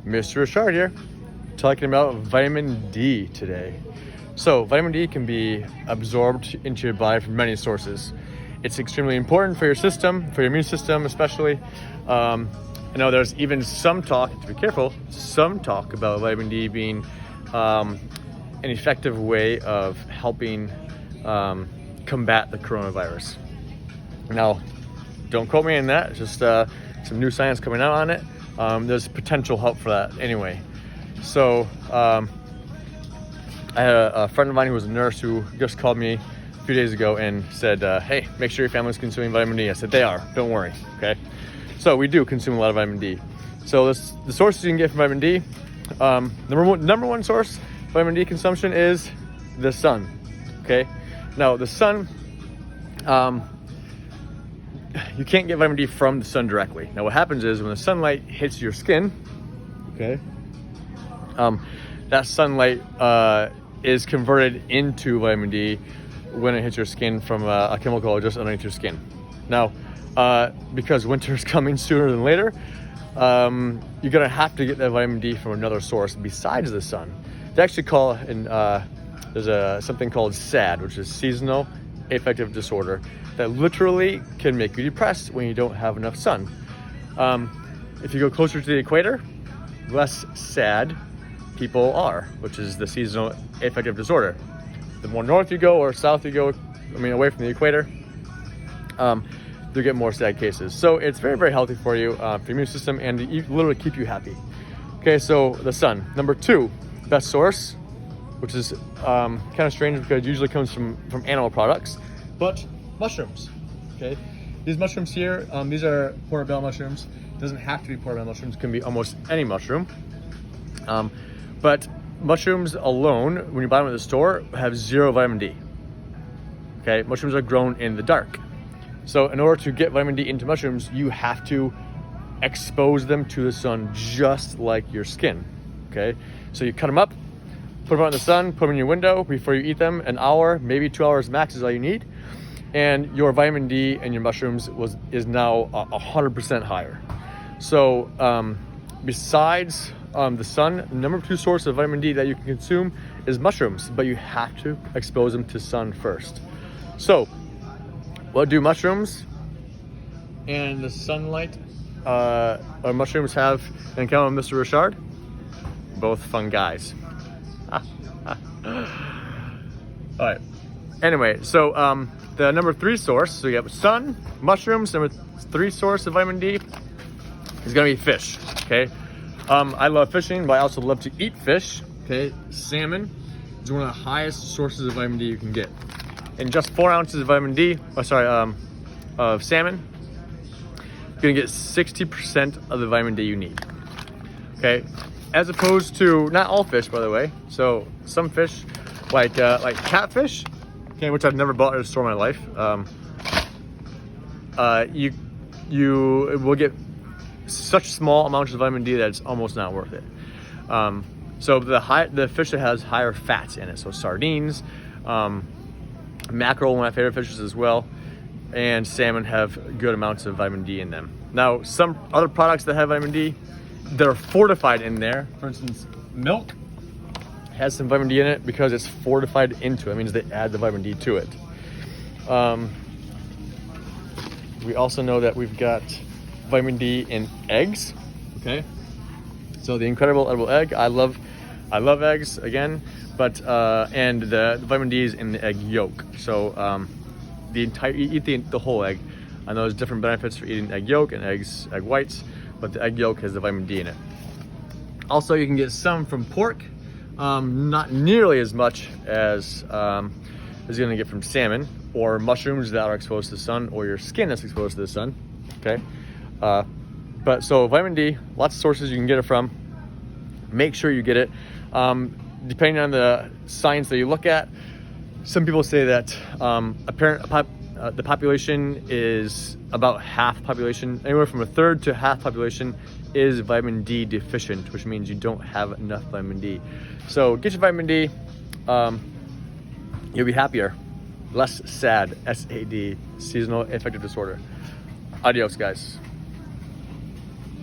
Mr. Richard here, talking about vitamin D today. So vitamin D can be absorbed into your body from many sources. It's extremely important for your system, for your immune system especially. I know there's even some talk, to be careful, some talk about vitamin D being an effective way of helping combat the coronavirus. Now, don't quote me on that, it's just some new science coming out on it. There's potential help for that anyway. So I had a friend of mine who was a nurse who just called me a few days ago and said, hey, make sure your family's consuming vitamin D. I said, they are, don't worry, okay? So we do consume a lot of vitamin D. So the sources you can get from vitamin D, number one source of vitamin D consumption is the sun, okay? Now the sun, you can't get vitamin D from the sun directly. Now what happens is when the sunlight hits your skin, okay, that sunlight is converted into vitamin D when it hits your skin from a chemical just underneath your skin. Now, because winter is coming sooner than later, you're gonna have to get that vitamin D from another source besides the sun. They actually call it, there's something called SAD, which is seasonal affective disorder, that literally can make you depressed when you don't have enough sun. If you go closer to the equator, less sad people are, which is the seasonal affective disorder. The more north you go or south you go, away from the equator, you'll get more sad cases. So it's very, very healthy for you, for your immune system, and literally keep you happy. Okay, so the sun. Number two, best source, which is kind of strange because it usually comes from animal products, but mushrooms. Okay, these mushrooms here, these are portobello mushrooms. It doesn't have to be portobello mushrooms, it can be almost any mushroom. But mushrooms alone, when you buy them at the store, have zero vitamin D. Okay, mushrooms are grown in the dark. So in order to get vitamin D into mushrooms, you have to expose them to the sun just like your skin. Okay, so you cut them up, put them out in the sun, put them in your window before you eat them. An hour, maybe 2 hours max is all you need. And your vitamin D in your mushrooms is now 100% higher. So besides the sun, number two source of vitamin D that you can consume is mushrooms, but you have to expose them to sun first. So what do mushrooms and the sunlight or mushrooms have in common, Mr. Richard? Both fungi. All right. Anyway, so the number three source, so you have sun, mushrooms. Number three source of vitamin D is gonna be fish. Okay, I love fishing, but I also love to eat fish. Okay, salmon is one of the highest sources of vitamin D you can get. In just 4 ounces of vitamin D, of salmon, you're gonna get 60% of the vitamin D you need. Okay, as opposed to not all fish, by the way. So some fish, like catfish, okay, which I've never bought at a store in my life, you will get such small amounts of vitamin D that it's almost not worth it. So the fish that has higher fats in it, so sardines, mackerel, one of my favorite fishes as well, and salmon have good amounts of vitamin D in them. Now, some other products that have vitamin D, they're fortified in there. For instance, milk has some vitamin D in it because it's fortified into it. It means they add the vitamin D to it. We also know that we've got vitamin D in eggs. Okay, so the incredible edible egg. I love eggs again, but and the vitamin D is in the egg yolk. So you eat the whole egg. I know there's different benefits for eating egg yolk and egg whites, but the egg yolk has the vitamin D in it. Also, you can get some from pork. Not nearly as much as you're gonna get from salmon or mushrooms that are exposed to the sun, or your skin that's exposed to the sun. Okay, but so vitamin D, lots of sources you can get it from. Make sure you get it. Depending on the science that you look at, some people say that the population is about half population, anywhere from a third to half population is vitamin D deficient, which means you don't have enough vitamin D. So get your vitamin D, you'll be happier, less sad, SAD, seasonal affective disorder. Adios, guys.